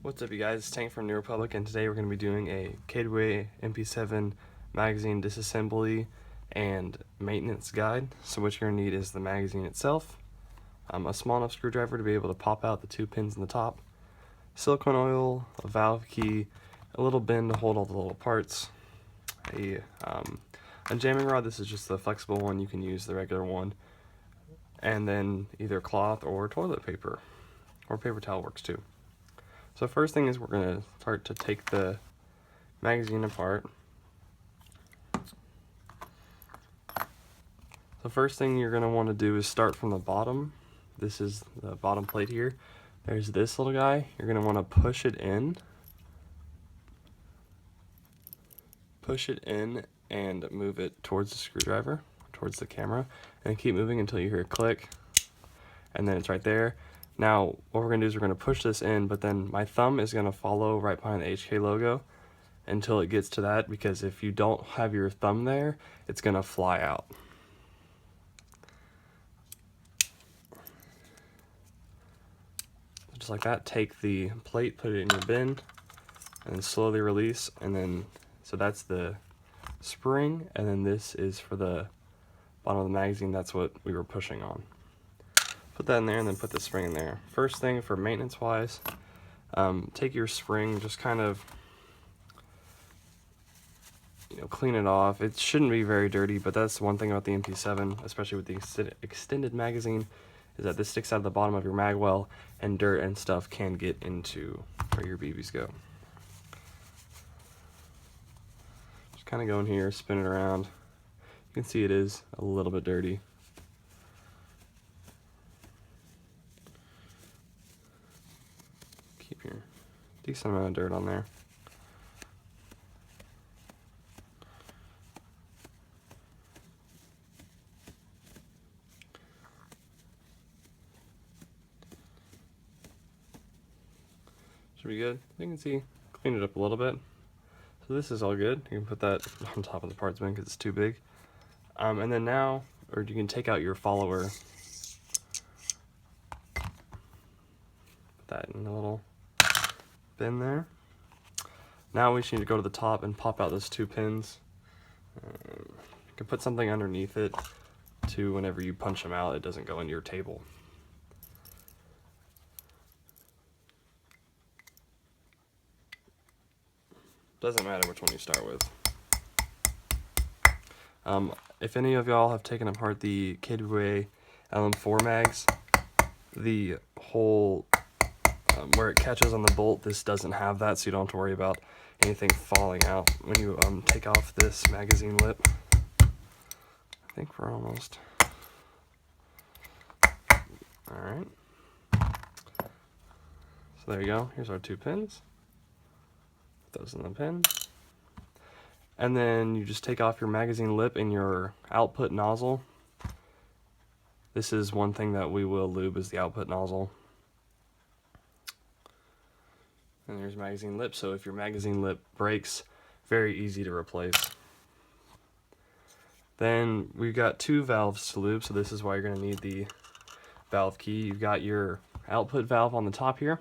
What's up, you guys? It's Tank from New Republic, and today we're going to be doing a KWA MP7 Magazine disassembly and maintenance guide. So what you're going to need is the magazine itself, a small enough screwdriver to be able to pop out the two pins in the top, silicone oil, a valve key, a little bin to hold all the little parts, a jamming rod. This is just the flexible one. You can use the regular one, and then either cloth or toilet paper, or paper towel works too. So first thing is we're going to start to take the magazine apart. The first thing you're going to want to do is start from the bottom. This is the bottom plate here. There's this little guy. You're going to want to push it in. Push it in and move it towards the screwdriver, towards the camera, and keep moving until you hear a click, and then it's right there. Now, what we're going to do is we're going to push this in, but then my thumb is going to follow right behind the HK logo until it gets to that, because if you don't have your thumb there, it's going to fly out. Just like that, take the plate, put it in your bin, and then slowly release, and then, so that's the spring, and then this is for the bottom of the magazine. That's what we were pushing on. Put that in there and then put the spring in there. First thing for maintenance wise, take your spring, just kind of clean it off. It shouldn't be very dirty, but that's one thing about the MP7, especially with the extended magazine, is that this sticks out of the bottom of your mag well, and dirt and stuff can get into where your BBs go. Just kind of go in here, spin it around. You can see it is a little bit dirty. Keep your decent amount of dirt on there. Should be good. You can see, clean it up a little bit. So this is all good. You can put that on top of the parts bin because it's too big. And then now, or you can take out your follower. Put that in a little bin there. Now we just need to go to the top and pop out those two pins. You can put something underneath it to, whenever you punch them out, it doesn't go into your table. Doesn't matter which one you start with. If any of y'all have taken apart the KWA LM4 mags, the whole where it catches on the bolt, this doesn't have that, so you don't have to worry about anything falling out when you take off this magazine lip. I think we're almost. Alright. So there you go. Here's our two pins. Put those in the pin. And then you just take off your magazine lip and your output nozzle. This is one thing that we will lube, is the output nozzle. And there's magazine lip, so if your magazine lip breaks, very easy to replace. Then we've got two valves to lube, so this is why you're going to need the valve key. You've got your output valve on the top here.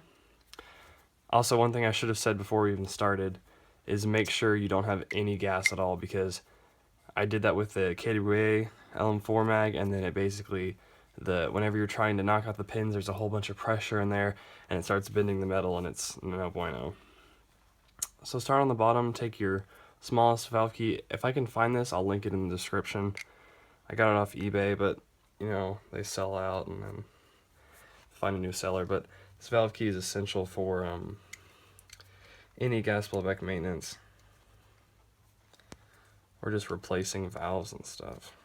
Also, one thing I should have said before we even started is make sure you don't have any gas at all, because I did that with the KWA LM4 mag, and then it basically, whenever you're trying to knock out the pins, there's a whole bunch of pressure in there, and it starts bending the metal, and it's no bueno. So start on the bottom, take your smallest valve key. If I can find this, I'll link it in the description. I got it off eBay, but they sell out, and then find a new seller. But this valve key is essential for any gas blowback maintenance, or just replacing valves and stuff.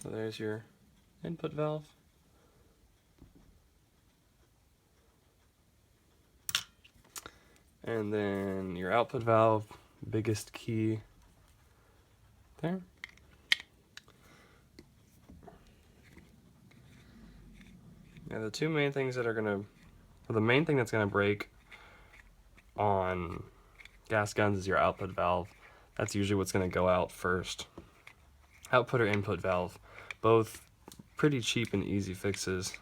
So there's your input valve. And then your output valve, biggest key there. Now the two main things that are the main thing that's gonna break on gas guns is your output valve. That's usually what's going to go out first. Output or input valve, both pretty cheap and easy fixes.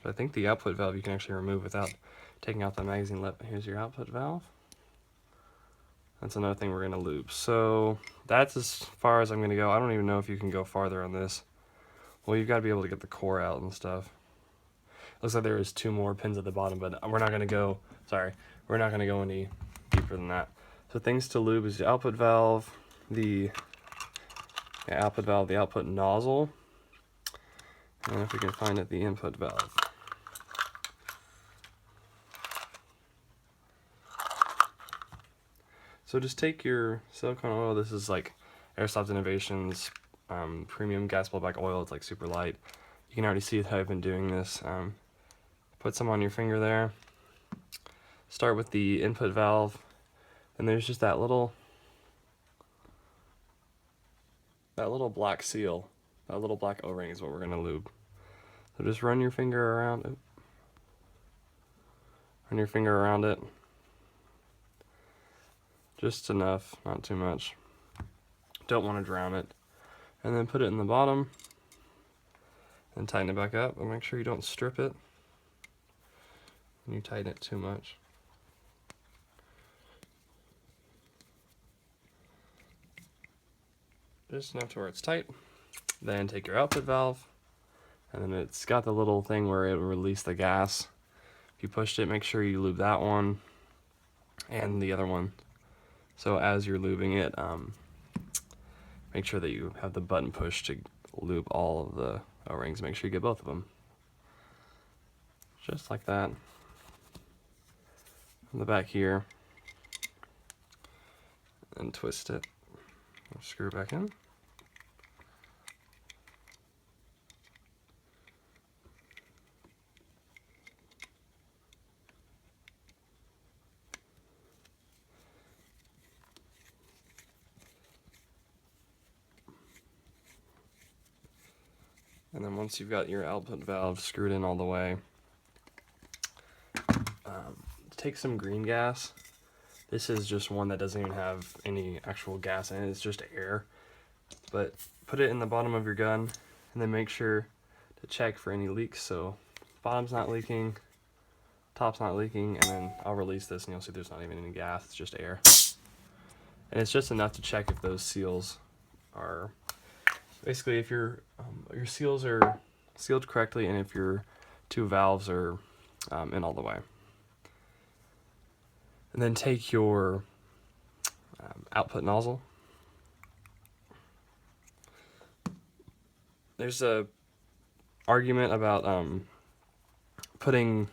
But I think the output valve you can actually remove without taking out the magazine lip. Here's your output valve. That's another thing we're going to lube. So that's as far as I'm going to go. I don't even know if you can go farther on this. Well, you've got to be able to get the core out and stuff. Looks like there is 2 more pins at the bottom, but we're not going to go, we're not going to go any deeper than that. So things to lube is the output valve, the output nozzle, and if we can find it, the input valve. So just take your silicone oil. This is like Airsoft Innovations premium gas blowback oil. It's like super light. You can already see how I've been doing this. Put some on your finger there. Start with the input valve, and there's just that little black seal, that little black O-ring is what we're gonna lube. So just run your finger around it. Run your finger around it. Just enough, not too much. Don't want to drown it. And then put it in the bottom and tighten it back up, and make sure you don't strip it when you tighten it too much. Just enough to where it's tight. Then take your output valve, and then it's got the little thing where it will release the gas. If you pushed it, make sure you lube that one and the other one. So as you're lubing it, make sure that you have the button pushed to lube all of the O-rings. Make sure you get both of them. Just like that. On the back here. And twist it. Screw it back in. And then once you've got your output valve screwed in all the way, take some green gas. This is just one that doesn't even have any actual gas in it, it's just air. But put it in the bottom of your gun, and then make sure to check for any leaks. So bottom's not leaking, top's not leaking, and then I'll release this and you'll see there's not even any gas, it's just air. And it's just enough to check if those seals are, basically if your seals are sealed correctly and if your 2 valves are in all the way. And then take your output nozzle. There's a argument about putting,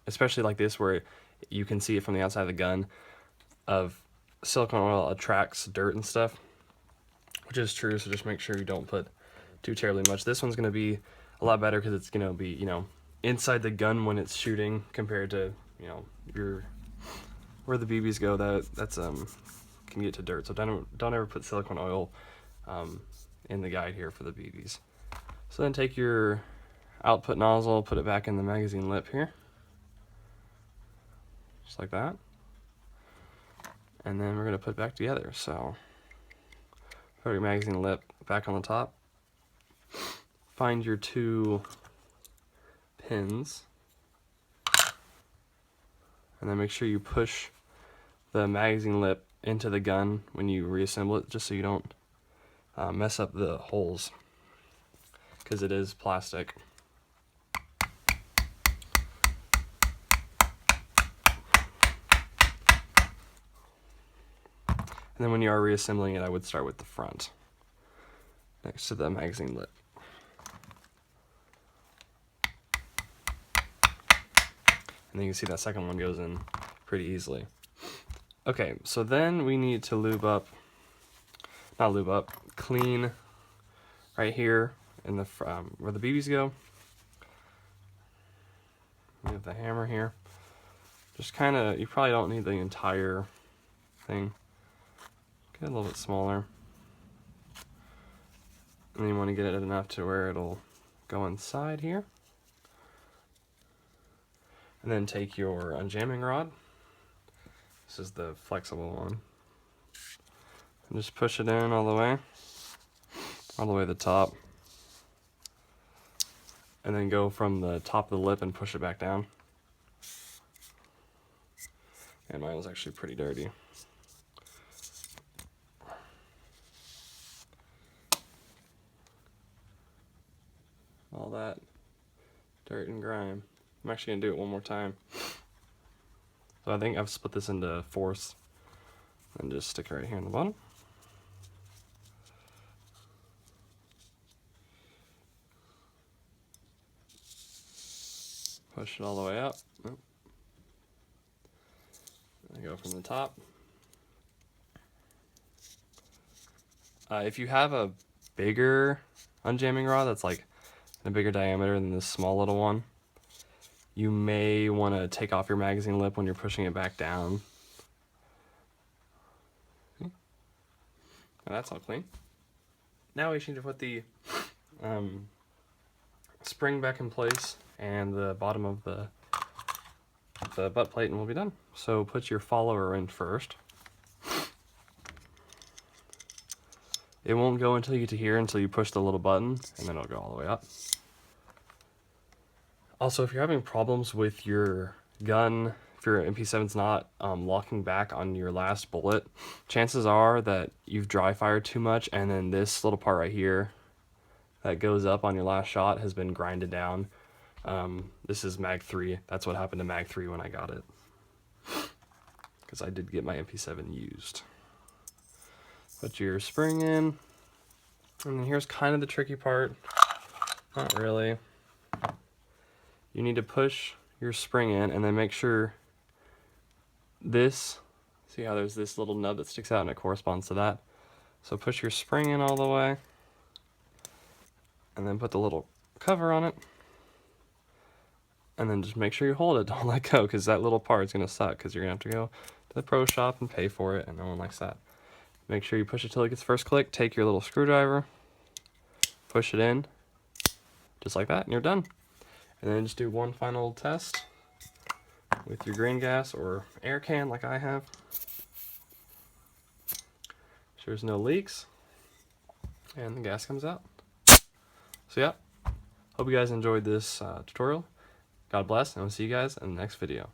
especially like this where you can see it from the outside of the gun, of silicone oil attracts dirt and stuff, which is true, so just make sure you don't put too terribly much. This one's going to be a lot better because it's going to be, inside the gun when it's shooting compared to, where the BBs go, that's can get to dirt. So don't ever put silicone oil in the guide here for the BBs. So then take your output nozzle, put it back in the magazine lip here, just like that. And then we're gonna put it back together. So put your magazine lip back on the top. Find your 2 pins, and then make sure you push the magazine lip into the gun when you reassemble it, just so you don't mess up the holes, because it is plastic. And then when you are reassembling it, I would start with the front, next to the magazine lip. And then you can see that second one goes in pretty easily. Okay, so then we need to clean right here in the where the BBs go. We have the hammer here. Just kind of, you probably don't need the entire thing. Get a little bit smaller. And then you want to get it enough to where it'll go inside here. And then take your unjamming rod. This is the flexible one. And just push it in all the way to the top. And then go from the top of the lip and push it back down. And mine was actually pretty dirty. All that dirt and grime. I'm actually gonna do it one more time. So I think I've split this into fourths and just stick it right here in the bottom. Push it all the way up. And go from the top. If you have a bigger unjamming rod that's like a bigger diameter than this small little one, you may want to take off your magazine lip when you're pushing it back down. Now that's all clean. Now we need to put the spring back in place and the bottom of the butt plate, and we'll be done. So put your follower in first. It won't go until you get to here until you push the little button, and then it'll go all the way up. Also, if you're having problems with your gun, if your MP7's not locking back on your last bullet, chances are that you've dry fired too much, and then this little part right here that goes up on your last shot has been grinded down. This is Mag 3. That's what happened to Mag 3 when I got it, because I did get my MP7 used. Put your spring in, and then here's kind of the tricky part. Not really. You need to push your spring in and then make sure this, see how there's this little nub that sticks out and it corresponds to that. So push your spring in all the way and then put the little cover on it. And then just make sure you hold it, don't let go, because that little part's gonna suck, because you're gonna have to go to the pro shop and pay for it, and no one likes that. Make sure you push it till it gets first click, take your little screwdriver, push it in, just like that, and you're done. And then just do one final test with your green gas or air can like I have. Sure there's no leaks, and the gas comes out. So yeah, hope you guys enjoyed this tutorial. God bless, and I'll see you guys in the next video.